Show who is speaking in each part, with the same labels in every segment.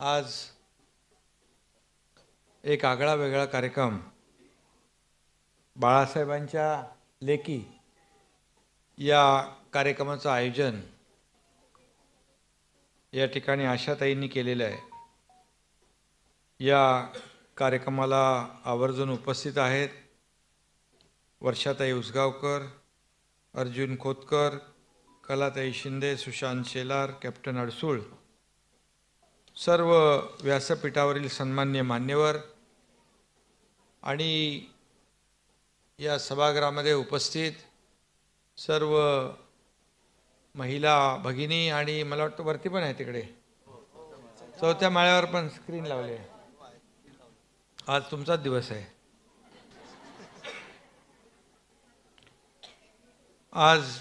Speaker 1: आज एक आगळा वेगळा कार्यक्रम बाळासाहेबांच्या लेकी या कार्यक्रमाचं आयोजन या ठिकाणी आशाताईंनी केलेलं आहे। या कार्यक्रमाला आवर्जून उपस्थित आहेत वर्षाताई उसगावकर, अर्जुन खोतकर, कलाताई शिंदे, सुशांत शेलार, कॅप्टन अडसूळ, सर्व व्यासपीठावरील सन्मान्य मान्यवर आणि या सभागृहामध्ये उपस्थित सर्व महिला भगिनी आणि मला वाटतं वरती पण आहे तिकडे चौथ्या माळ्यावर पण स्क्रीन लावली आहे। आज तुमचाच दिवस आहे। आज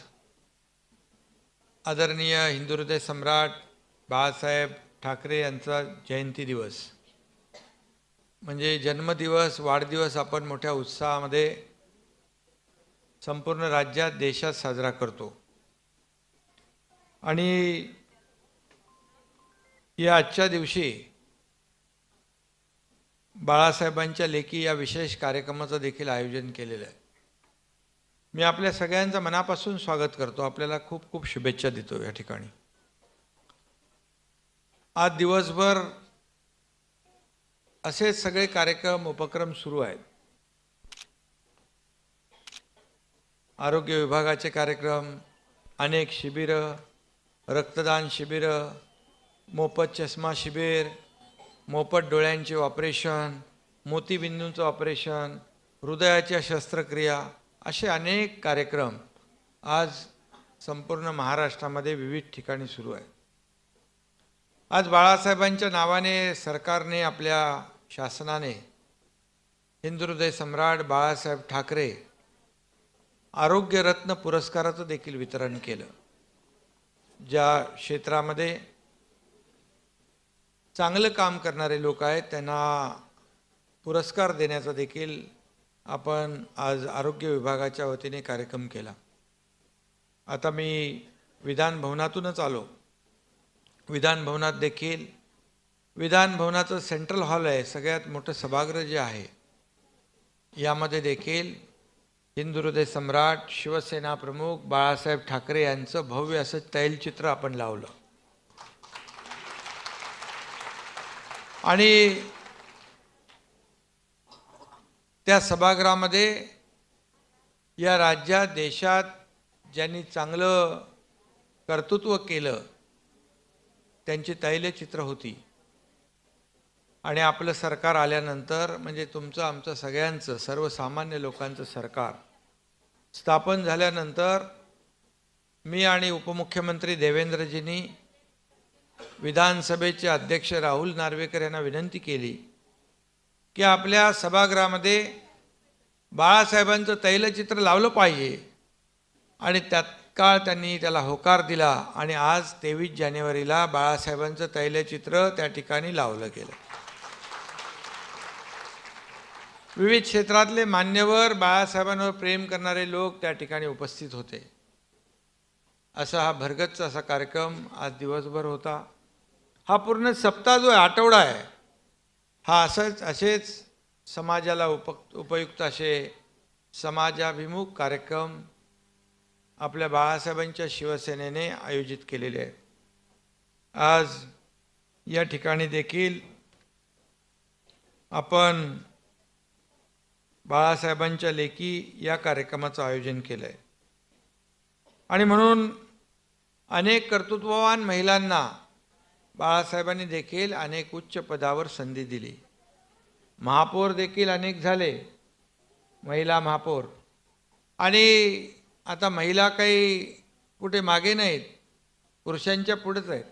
Speaker 1: आदरणीय हिंदुहृदय सम्राट बाळासाहेब ठाकरे यांचा जयंती दिवस म्हणजे जन्मदिवस वाढदिवस आपण मोठ्या उत्साहामध्ये संपूर्ण राज्यात देशात साजरा करतो। आणि या आजच्या दिवशी बाळासाहेबांच्या लेखी या विशेष कार्यक्रमाचं देखील आयोजन केलेलं आहे। मी आपल्या सगळ्यांचं मनापासून स्वागत करतो, आपल्याला खूप खूप शुभेच्छा देतो। या ठिकाणी आज दिवसभर असेच सगळे कार्यक्रम उपक्रम सुरू आहेत। आरोग्य विभागाचे कार्यक्रम, अनेक शिबिरं, रक्तदान शिबिरं, मोफत चष्मा शिबिर, मोफत डोळ्यांचे ऑपरेशन, मोतीबिंदूंचं ऑपरेशन, हृदयाच्या शस्त्रक्रिया, असे अनेक कार्यक्रम आज संपूर्ण महाराष्ट्रामध्ये विविध ठिकाणी सुरू आहेत। आज बाळासाहेबांच्या नावाने सरकारने, आपल्या शासनाने हिंदुहृदय सम्राट बाळासाहेब ठाकरे आरोग्यरत्न पुरस्काराचं देखील वितरण केलं। ज्या क्षेत्रामध्ये चांगलं काम करणारे लोक आहेत त्यांना पुरस्कार देण्याचा देखील आपण आज आरोग्य विभागाच्या वतीने कार्यक्रम केला। आता मी विधान भवनातूनच आलो। विधान भवनात देखील विधान भवनाचं सेंट्रल हॉल आहे, सगळ्यात मोठं सभागृह जे आहे, यामध्ये देखील हिंदुहृदय सम्राट शिवसेना प्रमुख बाळासाहेब ठाकरे यांचं भव्य असं तैलचित्र आपण लावलं। आणि त्या सभागृहामध्ये या राज्यात देशात ज्यांनी चांगलं कर्तृत्व केलं त्यांची तैलचित्र होती। आणि आपलं सरकार आल्यानंतर म्हणजे तुमचं आमचं सगळ्यांचं सर्वसामान्य लोकांचं सरकार स्थापन झाल्यानंतर मी आणि उपमुख्यमंत्री देवेंद्रजींनी विधानसभेचे अध्यक्ष राहुल नार्वेकर यांना विनंती केली की आपल्या सभागृहामध्ये बाळासाहेबांचं तैलचित्र लावलं पाहिजे। आणि तत्काळ त्यांनी त्याला होकार दिला आणि आज 23 जानेवारीला बाळासाहेबांचं तैलचित्र त्या ठिकाणी लावलं गेलं। विविध क्षेत्रातले मान्यवर, बाळासाहेबांवर प्रेम करणारे लोक त्या ठिकाणी उपस्थित होते। असा हा भरगच्च असा कार्यक्रम आज दिवसभर होता। हा पूर्ण सप्ताह जो आहे, आठवडा आहे, हा असेच समाजाला उपयुक्त असे समाजाभिमुख कार्यक्रम आपल्या बाळासाहेबांच्या शिवसेनेने आयोजित केलेले आहेत। आज या ठिकाणी देखील आपण बाळासाहेबांच्या लेखी या कार्यक्रमाचं आयोजन केलं आहे। आणि म्हणून अनेक कर्तृत्ववान महिलांना बाळासाहेबांनी देखील अनेक उच्च पदावर संधी दिली। महापौर देखील अनेक झाले, महिला महापौर। आणि आता महिला काही कुठे मागे नाहीत, पुरुषांच्या पुढेच आहेत।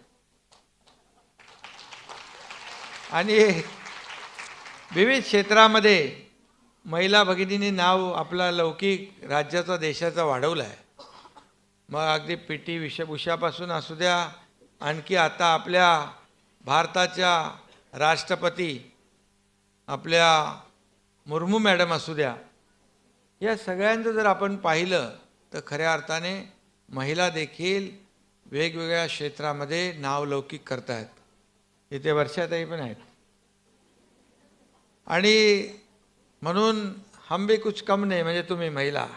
Speaker 1: आणि विविध क्षेत्रामध्ये महिला भगिनींनी नाव आपला लौकिक राज्याचा देशाचा वाढवला आहे। मग अगदी PT उषापासून असू द्या, आणखी आता आपल्या भारताच्या राष्ट्रपती आपल्या मुर्मू मॅडम असू द्या, या सगळ्यांचं जर आपण पाहिलं तर खऱ्या अर्थाने महिला देखील वेगवेगळ्या क्षेत्रामध्ये नावलौकिक करतायत। इथे वर्षाताई पण आहेत. आणि म्हणून हम भी कुछ कम नाही, म्हणजे तुम्ही महिला,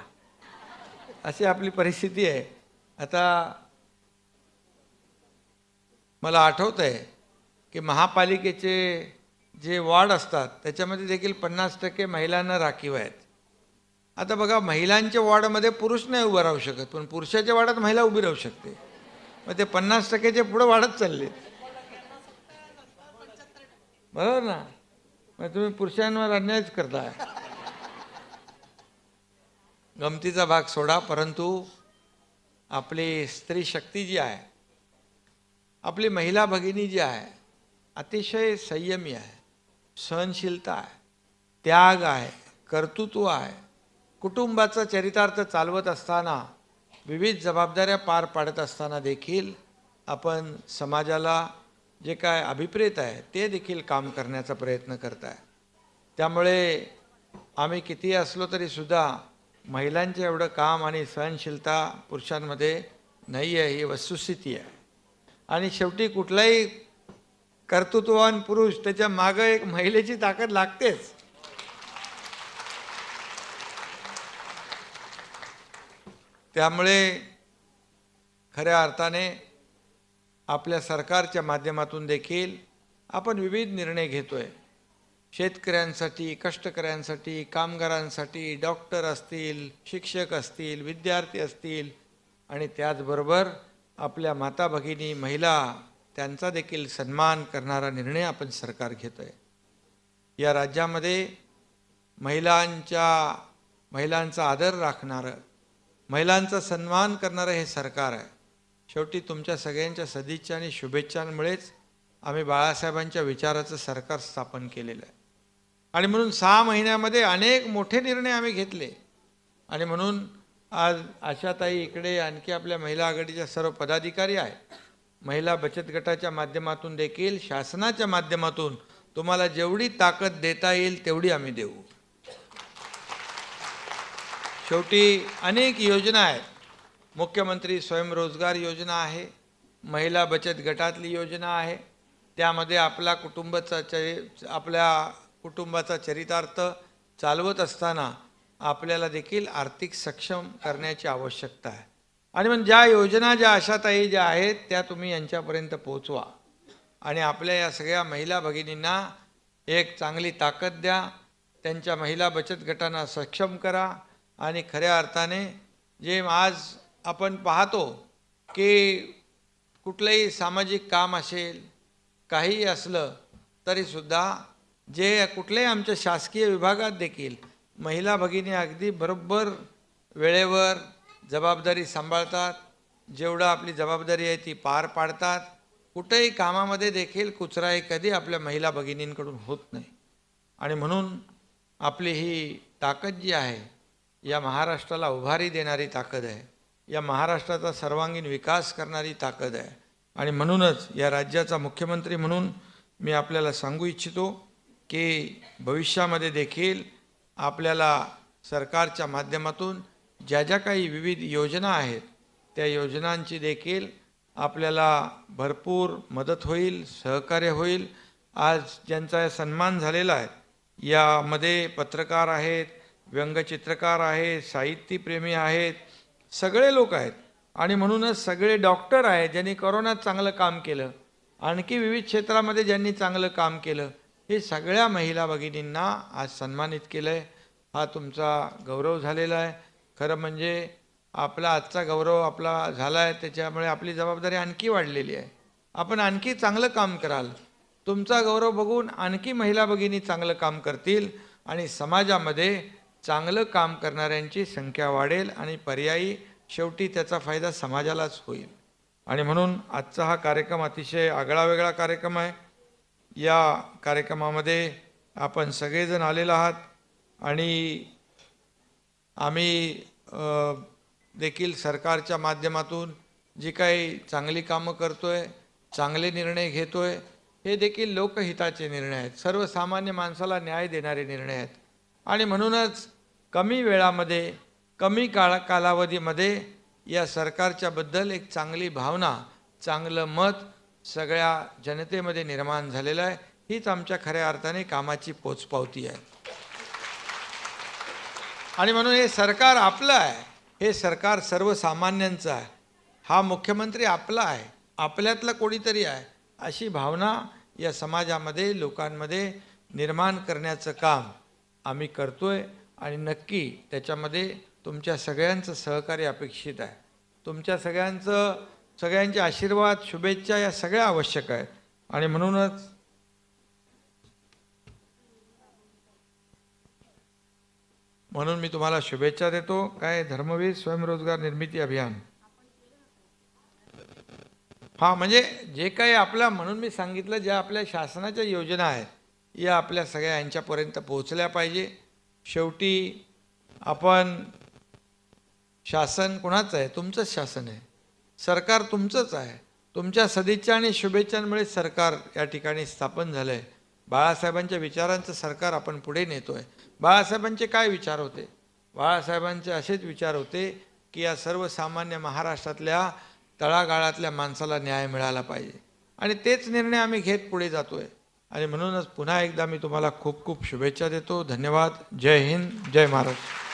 Speaker 1: अशी आपली परिस्थिती आहे. आता मला आठवतंय की महापालिकेचे जे वॉर्ड असतात त्याच्यामध्ये देखील 50% महिलांना राखीव आहेत. आता बघा, महिलांच्या वॉर्डमध्ये पुरुष नाही उभं राहू शकत, पण पुरुषाच्या वॉर्डात महिला उभी राहू शकते. मग ते 50%चे पुढे वाढत चालले, बरोबर ना? मग तुम्ही पुरुषांवर अन्यायच करताय. गमतीचा भाग सोडा, परंतु आपली स्त्री शक्ती जी आहे, आपली महिला भगिनी जी आहे, अतिशय संयमी आहे, सहनशीलता आहे, त्याग आहे, कर्तृत्व आहे. कुटुंबाचा चरितार्थ चालवत असताना, विविध जबाबदाऱ्या पार पाडत असताना देखील आपण समाजाला जे काय अभिप्रेत आहे ते देखील काम करण्याचा प्रयत्न करताय. त्यामुळे आम्ही किती असलो तरी सुद्धा महिलांचं एवढं काम आणि सहनशीलता पुरुषांमध्ये नाही आहे, ही वस्तुस्थिती आहे. आणि शेवटी कुठलाही कर्तृत्ववान पुरुष त्याच्या मागं एक महिलेची ताकद लागतेच. त्यामुळे खऱ्या अर्थाने आपल्या सरकारच्या माध्यमातून देखील आपण विविध निर्णय घेतोय. शेतकऱ्यांसाठी, कष्टकऱ्यांसाठी, कामगारांसाठी, डॉक्टर असतील, शिक्षक असतील, विद्यार्थी असतील, आणि त्याचबरोबर आपल्या माता भगिनी, महिला, त्यांचा देखील सन्मान करणारा निर्णय आपण सरकार घेतोय. या राज्यामध्ये महिलांचा आदर राखणारं, महिलांचा सन्मान करणारं हे सरकार आहे. शेवटी तुमच्या सगळ्यांच्या सदिच्छा आणि शुभेच्छांमुळेच आम्ही बाळासाहेबांच्या विचाराचं सरकार स्थापन केलेलं आहे. आणि म्हणून 6 महिन्यामध्ये अनेक मोठे निर्णय आम्ही घेतले. आणि म्हणून आज आशाताई इकडे, आणखी आपल्या महिला आघाडीच्या सर्व पदाधिकारी आहेत. महिला बचत गटाच्या माध्यमातून देखील, शासनाच्या माध्यमातून तुम्हाला जेवढी ताकद देता येईल तेवढी आम्ही देऊ. शेवटी अनेक योजना आहेत. मुख्यमंत्री स्वयंरोजगार योजना आहे, महिला बचत गटातली योजना आहे. त्यामध्ये आपल्या कुटुंबाचा चरितार्थ चालवत असताना आपल्याला देखील आर्थिक सक्षम करण्याची आवश्यकता आहे. आणि मग ज्या योजना, ज्या आशाताई ज्या आहेत त्या तुम्ही यांच्यापर्यंत पोहोचवा आणि आपल्या या सगळ्या महिला भगिनींना एक चांगली ताकद द्या. त्यांच्या महिला बचत गटांना सक्षम करा. आणि खऱ्या अर्थाने जे आज आपण पाहतो की कुठलंही सामाजिक काम असेल, काही असलं तरीसुद्धा जे कुठल्याही आमच्या शासकीय विभागात देखील महिला भगिनी अगदी बरोबर वेळेवर जबाबदारी सांभाळतात. जेवढं आपली जबाबदारी आहे ती पार पाडतात. कुठेही कामामध्ये देखील कुचराई कधी आपल्या महिला भगिनींकडून होत नाही. आणि म्हणून आपली ही ताकद जी आहे, या महाराष्ट्राला उभारी देणारी ताकद आहे, या महाराष्ट्राचा सर्वांगीण विकास करणारी ताकद आहे. आणि म्हणूनच या राज्याचा मुख्यमंत्री म्हणून मी आपल्याला सांगू इच्छितो की भविष्यामध्ये देखील आपल्याला सरकारच्या माध्यमातून ज्या ज्या काही विविध योजना आहेत त्या योजनांची देखील आपल्याला भरपूर मदत होईल, सहकार्य होईल. आज ज्यांचा सन्मान झालेला आहे यामध्ये पत्रकार आहेत, व्यंगचित्रकार आहेत, साहित्यप्रेमी आहेत, सगळे लोक आहेत. आणि म्हणूनच सगळे डॉक्टर आहेत ज्यांनी कोरोनात चांगलं काम केलं, आणखी विविध क्षेत्रामध्ये ज्यांनी चांगलं काम केलं, हे सगळ्या महिला भगिनींना आज सन्मानित केलं आहे. हा तुमचा गौरव झालेला आहे. खरं म्हणजे आपला आजचा गौरव आपला झाला आहे, त्याच्यामुळे आपली जबाबदारी आणखी वाढलेली आहे. आपण आणखी चांगलं काम कराल, तुमचा गौरव बघून आणखी महिला भगिनी चांगलं काम करतील आणि समाजामध्ये चांगलं काम करणाऱ्यांची संख्या वाढेल आणि पर्यायी शेवटी त्याचा फायदा समाजालाच होईल. आणि म्हणून आजचा हा कार्यक्रम अतिशय आगळावेगळा कार्यक्रम आहे. या कार्यक्रमामध्ये आपण सगळेजण आलेला आहात आणि आम्ही देखील सरकारच्या माध्यमातून जी काही चांगली कामं करतोय, चांगले निर्णय घेतोय, हे देखील लोकहिताचे निर्णय आहेत, सर्वसामान्य माणसाला न्याय देणारे निर्णय आहेत. आणि म्हणूनच कमी वेळामध्ये, कमी कालावधीमध्ये या सरकारच्या बद्दल एक चांगली भावना, चांगलं मत सगळ्या जनतेमध्ये निर्माण झालेला आहे. हीच आमच्या खऱ्या अर्थाने कामाची पोचपावती आहे. आणि म्हणून हे सरकार आपलं आहे, हे सरकार सर्वसामान्यांचं आहे, हा मुख्यमंत्री आपला आहे, आपल्यातला कोणीतरी आहे, अशी भावना या समाजामध्ये लोकांमध्ये निर्माण करण्याचं काम आम्ही करतोय. आणि नक्की त्याच्यामध्ये तुमच्या सगळ्यांचं सहकार्य अपेक्षित आहे. तुमच्या सगळ्यांचे आशीर्वाद, शुभेच्छा या सगळ्या आवश्यक आहेत. आणि म्हणून मी तुम्हाला शुभेच्छा देतो. काय धर्मवीर स्वयंरोजगार निर्मिती अभियान, हा म्हणजे जे काही आपल्या, म्हणून मी सांगितलं, ज्या आपल्या शासनाच्या योजना आहेत या आपल्या सगळ्या यांच्यापर्यंत पोहोचल्या पाहिजे. शेवटी आपण, शासन कोणाचं आहे? तुमचंच शासन आहे, सरकार तुमचंच आहे. तुमच्या सदिच्छा आणि शुभेच्छांमुळे सरकार या ठिकाणी स्थापन झालं आहे. बाळासाहेबांच्या विचारांचं सरकार आपण पुढे नेतो आहे. बाळासाहेबांचे काय विचार होते? बाळासाहेबांचे असेच विचार होते की या सर्वसामान्य महाराष्ट्रातल्या तळागाळातल्या माणसाला न्याय मिळाला पाहिजे. आणि तेच निर्णय आम्ही घेत पुढे जातो आहे. आणि म्हणूनच पुन्हा एकदा मी तुम्हाला खूप खूप शुभेच्छा देतो. धन्यवाद. जय हिंद, जय महाराष्ट्र.